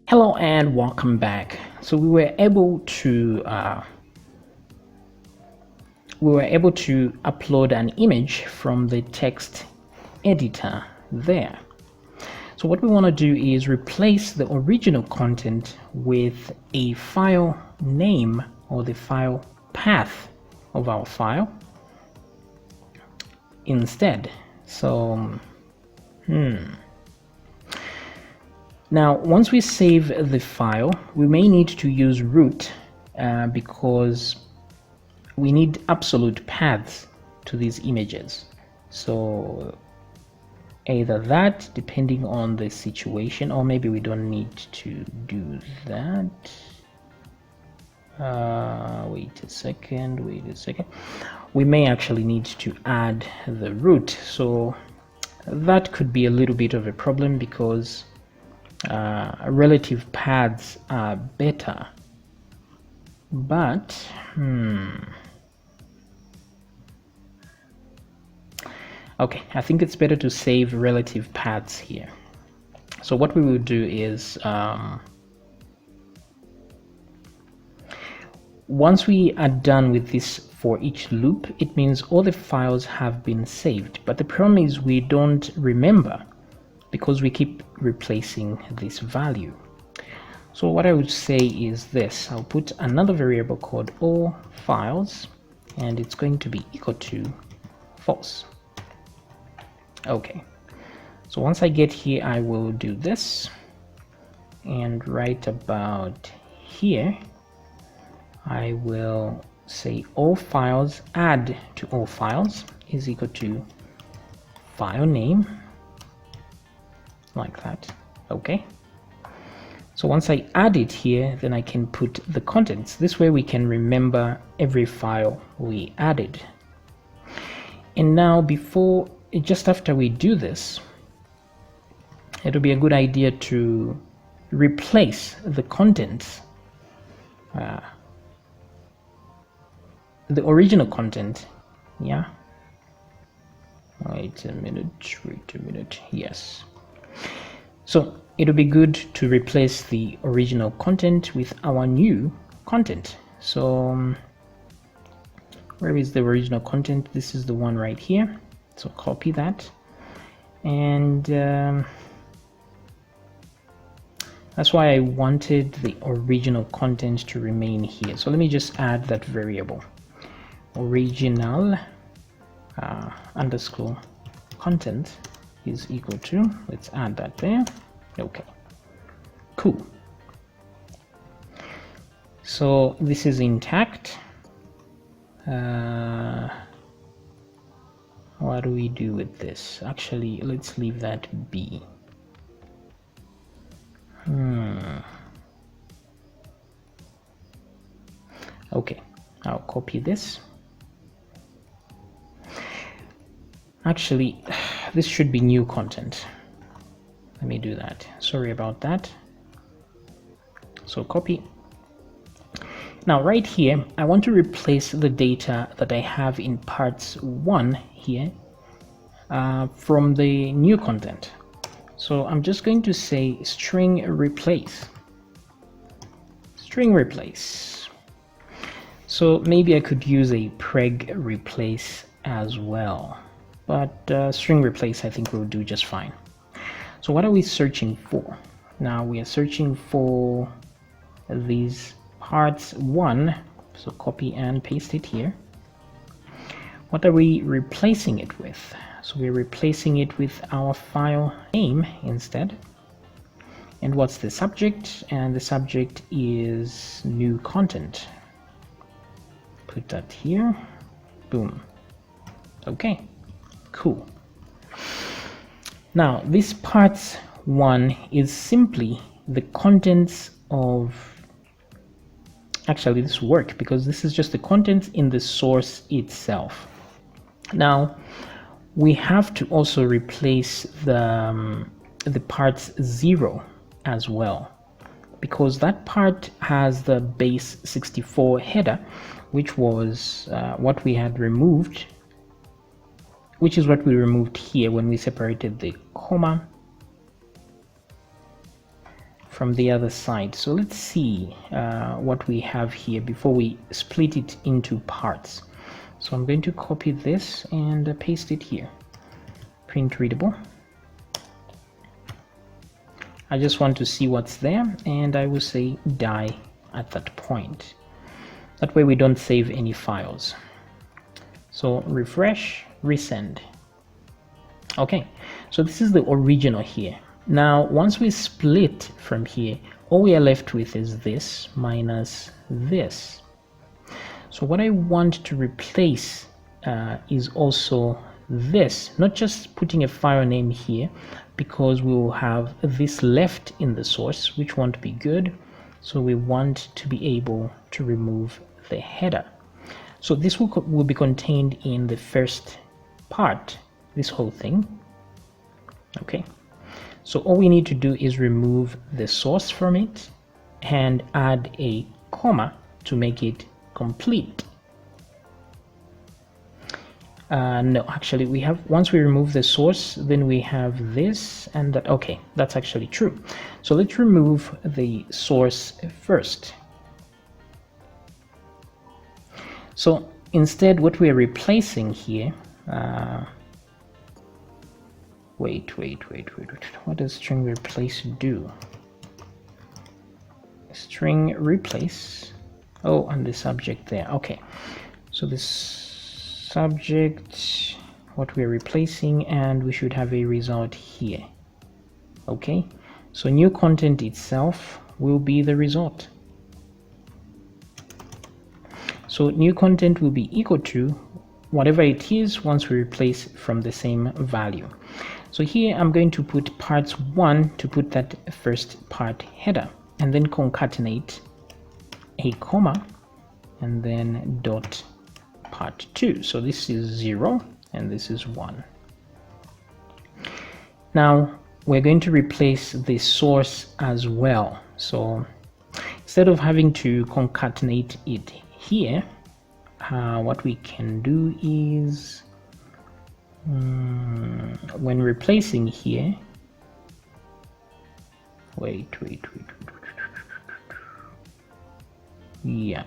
Hello and welcome back. So we were able to upload an image from the text editor there. So what we want to do is replace the original content with a file name or the file path of our file instead. So now, once we save the file, we may need to use root because we need absolute paths to these images. So either that, depending on the situation, or maybe we don't need to do that. Wait a second. We may actually need to add the root. So that could be a little bit of a problem because relative paths are better, but okay, I think it's better to save relative paths here. So what we will do is once we are done with this for each loop, it means all the files have been saved, but the problem is we don't remember because we keep replacing this value. So what I would say is this: I'll put another variable called all files, and it's going to be equal to false. Okay, so once I get here, I will do this, and right about here I will say all files add to all files is equal to file name, like that. Okay, so once I add it here, then I can put the contents. This way we can remember every file we added. And now just after we do this, it'll be a good idea to replace the contents, the original content. Yeah, wait a minute. Yes, so it'll be good to replace the original content with our new content. So where is the original content? This is the one right here. So copy that, and that's why I wanted the original content to remain here. So let me just add that variable, original underscore content is equal to, let's add that there. Okay, cool. So this is intact. What do we do with this? Actually, let's leave that be. Okay, I'll copy this. Actually, this should be new content. Let me do that. Sorry about that. So copy. Now right here, I want to replace the data that I have in parts 1 here from the new content. So I'm just going to say string replace. So maybe I could use a preg replace as well, but string replace I think will do just fine. So what are we searching for? Now we are searching for these parts 1, so copy and paste it here. What are we replacing it with? So we're replacing it with our file name instead. And what's the subject? And the subject is new content. Put that here. Boom. Okay, cool. Now this parts 1 is simply the contents of, actually this work because this is just the contents in the source itself. Now we have to also replace the parts 0 as well, because that part has the base 64 header, which was what we had removed, which is what we removed here when we separated the comma from the other side. So let's see what we have here before we split it into parts. So I'm going to copy this and paste it here. Print readable. I just want to see what's there, and I will say die at that point. That way we don't save any files. So refresh, resend. Okay, so this is the original here. Now once we split from here, all we are left with is this minus this. So what I want to replace is also this, not just putting a file name here, because we will have this left in the source, which won't be good. So we want to be able to remove the header. So this will be contained in the first part, this whole thing. Okay, so all we need to do is remove the source from it and add a comma to make it complete. No, actually we have, once we remove the source, then we have this and that. Okay, that's actually true. So let's remove the source first. So instead what we are replacing here, wait, what does string replace do? String replace, oh, and the subject there. Okay, so this subject, what we're replacing, and we should have a result here. Okay, so new content itself will be the result. So new content will be equal to whatever it is once we replace from the same value. So here I'm going to put parts 1 to put that first part header, and then concatenate a comma and then dot part 2. So this is 0 and this is 1. Now we're going to replace the source as well. So instead of having to concatenate it here, what we can do is when replacing here, wait, yeah,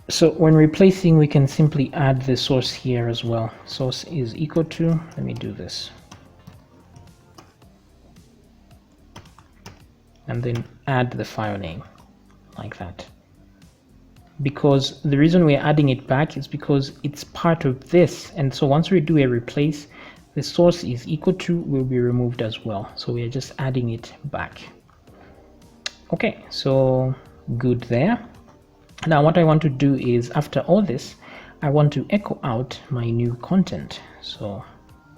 so when replacing we can simply add the source here as well. Source is equal to, let me do this, and then add the file name like that. Because the reason we're adding it back is because it's part of this, and so once we do a replace, the source is equal to will be removed as well. So we are just adding it back. Okay, so good there. Now what I want to do is, after all this, I want to echo out my new content. So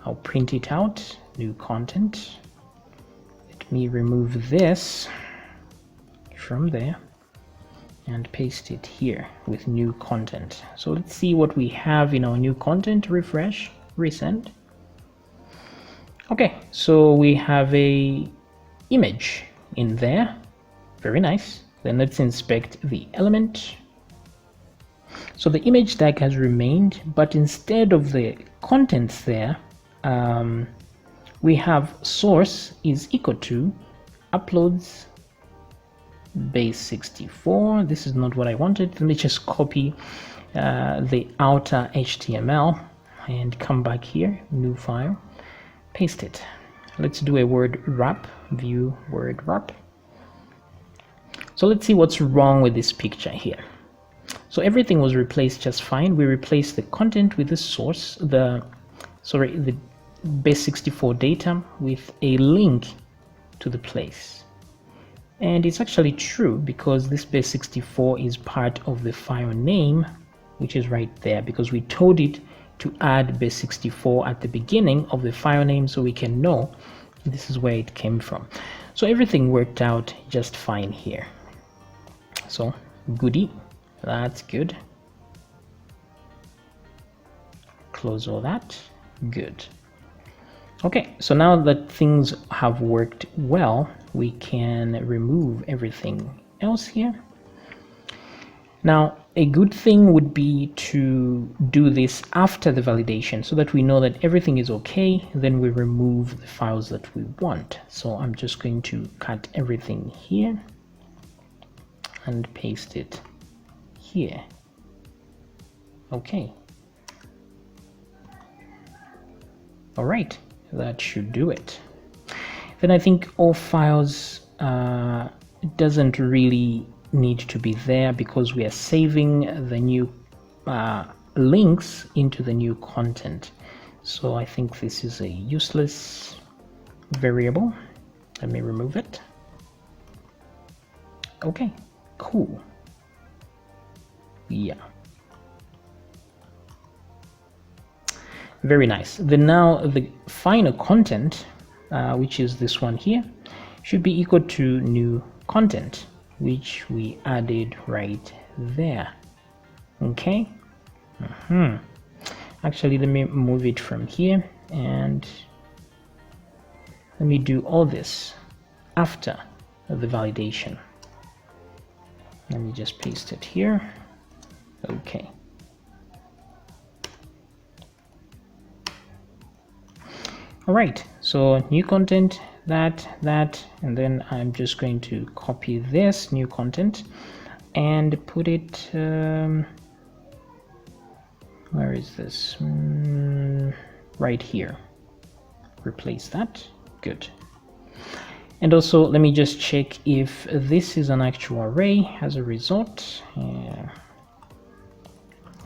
I'll print it out, new content. Let me remove this from there and paste it here with new content. So let's see what we have in our new content. Refresh, resend. Okay, so we have a image in there. Very nice. Then let's inspect the element. So the image tag has remained, but instead of the contents there, we have source is equal to uploads base 64. This is not what I wanted. Let me just copy the outer HTML and come back here, new file, paste it. Let's do a word wrap, view word wrap. So let's see what's wrong with this picture here. So everything was replaced just fine. We replaced the content with the source, the base 64 data with a link to the place. And it's actually true because this base 64 is part of the file name, which is right there, because we told it to add base 64 at the beginning of the file name so we can know this is where it came from. So everything worked out just fine here. So goody, that's good. Close all that, good. Okay, so now that things have worked well, we can remove everything else here. Now a good thing would be to do this after the validation so that we know that everything is okay. Then we remove the files that we want. So I'm just going to cut everything here and paste it here. Okay. All right, that should do it. Then I think all files doesn't really need to be there because we are saving the new links into the new content. So I think this is a useless variable. Let me remove it. Okay, cool. Yeah. Very nice. Then now the final content, which is this one here, should be equal to new content, which we added right there. Okay. Actually, let me move it from here and let me do all this after the validation. Let me just paste it here. Okay. All right, so new content, that, and then I'm just going to copy this new content and put it, where is this? Right here. Replace that. Good. And also, let me just check if this is an actual array as a result.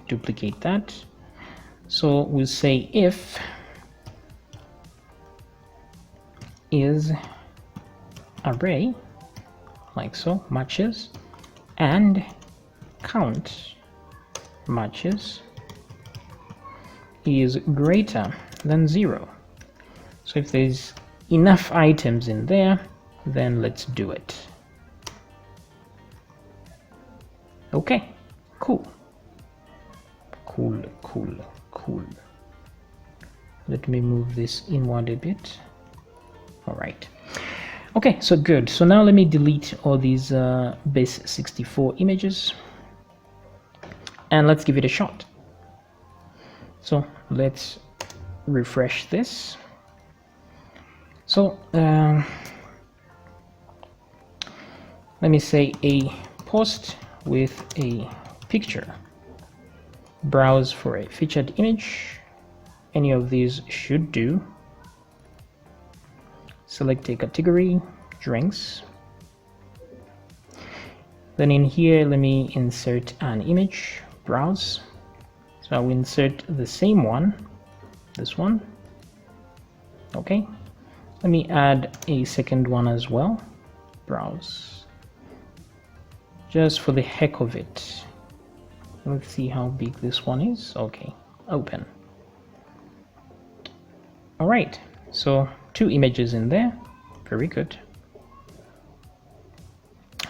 Duplicate that. So we'll say if is array, like so, matches, and count matches is greater than 0. So if there's enough items in there, then let's do it. Okay, cool. Cool. Let me move this inward a bit. All right. Okay, so good. So now let me delete all these base 64 images and let's give it a shot. So let's refresh this. So let me say a post with a picture. Browse for a featured image. Any of these should do. Select a category, drinks. Then in here, let me insert an image, browse. So I will insert the same one, this one. Okay. Let me add a second one as well, browse. Just for the heck of it. Let's see how big this one is. Okay, open. All right, so 2 images in there. Very good.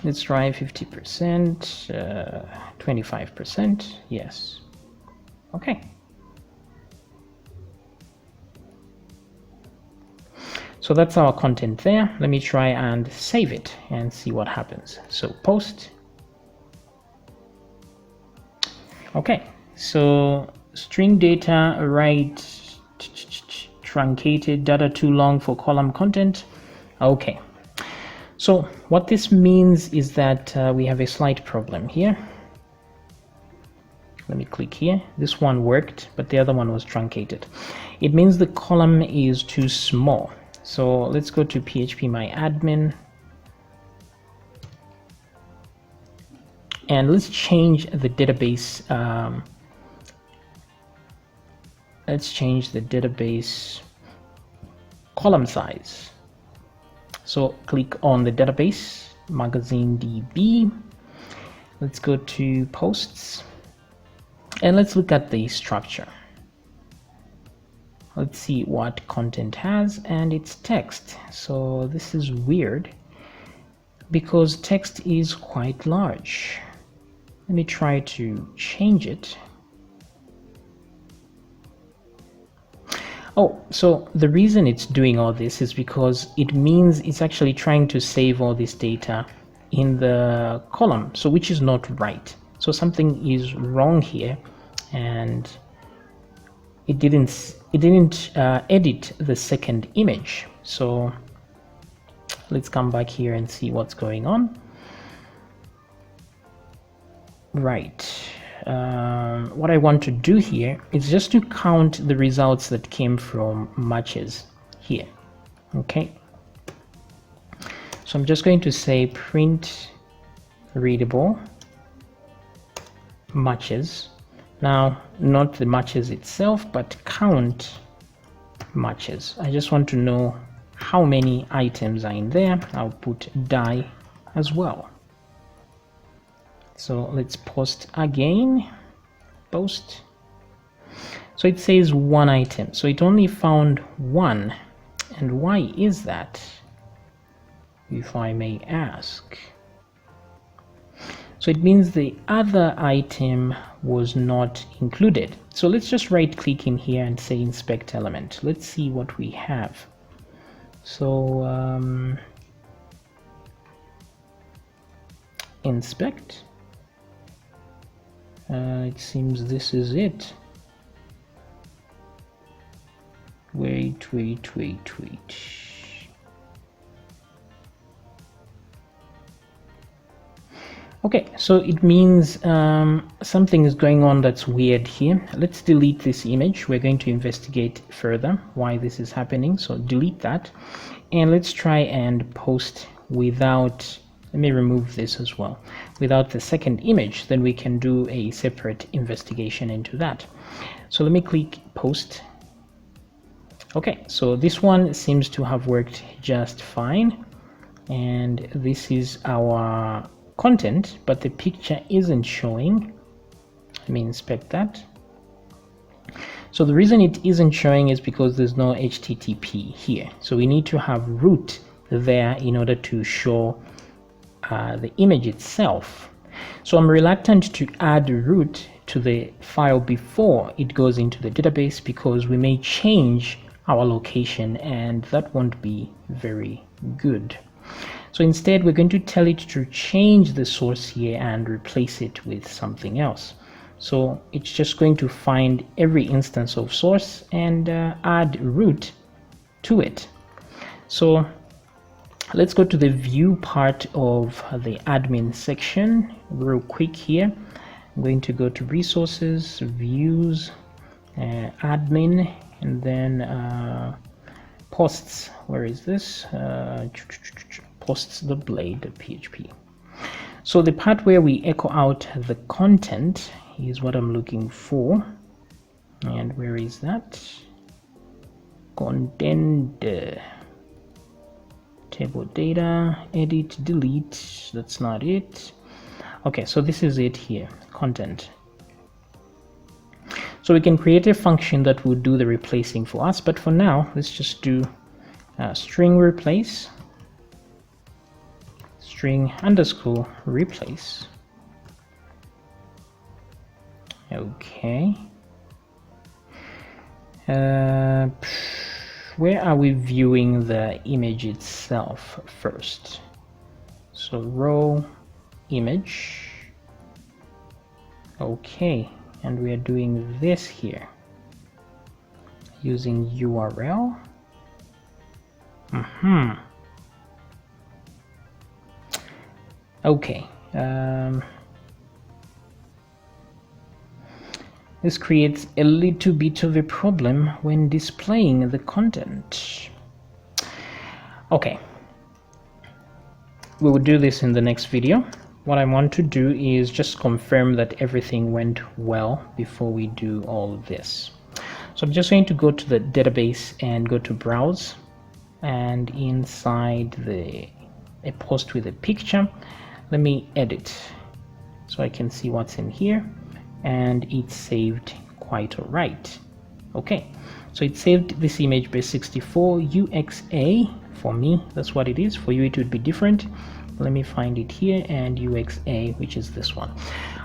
Let's try 50%, 25%. Yes. Okay. So that's our content there. Let me try and save it and see what happens. So post. Okay, so string data, right, truncated, data too long for column content. Okay, so what this means is that we have a slight problem here. Let me click here. This one worked, but the other one was truncated. It means the column is too small. So let's go to PHP my admin. And let's change the database. Let's change the database column size. So click on the database, magazine DB. Let's go to posts and let's look at the structure. Let's see what content has, and it's text. So this is weird because text is quite large. Let me try to change it. Oh, so the reason it's doing all this is because it means it's actually trying to save all this data in the column, so which is not right. So something is wrong here, and it didn't edit the second image. So let's come back here and see what's going on. Right. What I want to do here is just to count the results that came from matches here. Okay. So I'm just going to say print readable matches. Now, not the matches itself, but count matches. I just want to know how many items are in there. I'll put die as well. So let's post again. Post. So it says one item. So it only found one. And why is that, if I may ask? So it means the other item was not included. So let's just right click in here and say inspect element. Let's see what we have. So inspect. It seems this is it. Wait. Okay, so it means something is going on that's weird here. Let's delete this image. We're going to investigate further why this is happening. So delete that, and let's try and post without, let me remove this as well, without the second image. Then we can do a separate investigation into that. So let me click post. Okay, so this one seems to have worked just fine, and this is our content, but the picture isn't showing. Let me inspect that. So the reason it isn't showing is because there's no HTTP here. So we need to have root there in order to show the image itself. So I'm reluctant to add root to the file before it goes into the database, because we may change our location and that won't be very good. So instead, we're going to tell it to change the source here and replace it with something else. So it's just going to find every instance of source and add root to it. So let's go to the view part of the admin section real quick here. I'm going to go to resources, views, admin, and then posts. Where is this? Posts the blade.php. So the part where we echo out the content is what I'm looking for. And where is that? Content, table data, edit, delete. That's not it. Okay, so this is it here, content. So we can create a function that will do the replacing for us, but for now, let's just do string replace, string underscore replace. Okay. Where are we viewing the image itself first? So row image. Okay, and we are doing this here using URL. Okay, this creates a little bit of a problem when displaying the content. Okay, we will do this in the next video. What I want to do is just confirm that everything went well before we do all this. So I'm just going to go to the database and go to browse, and inside a post with a picture, let me edit so I can see what's in here, and it's saved quite all right. Okay, so it saved this image by 64 UXA. For me, that's what it is. For you, it would be different. Let me find it here, and UXA, which is this one.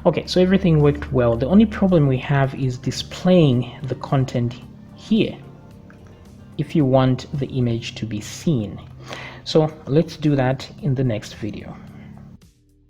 Okay, so everything worked well. The only problem we have is displaying the content here if you want the image to be seen. So let's do that in the next video.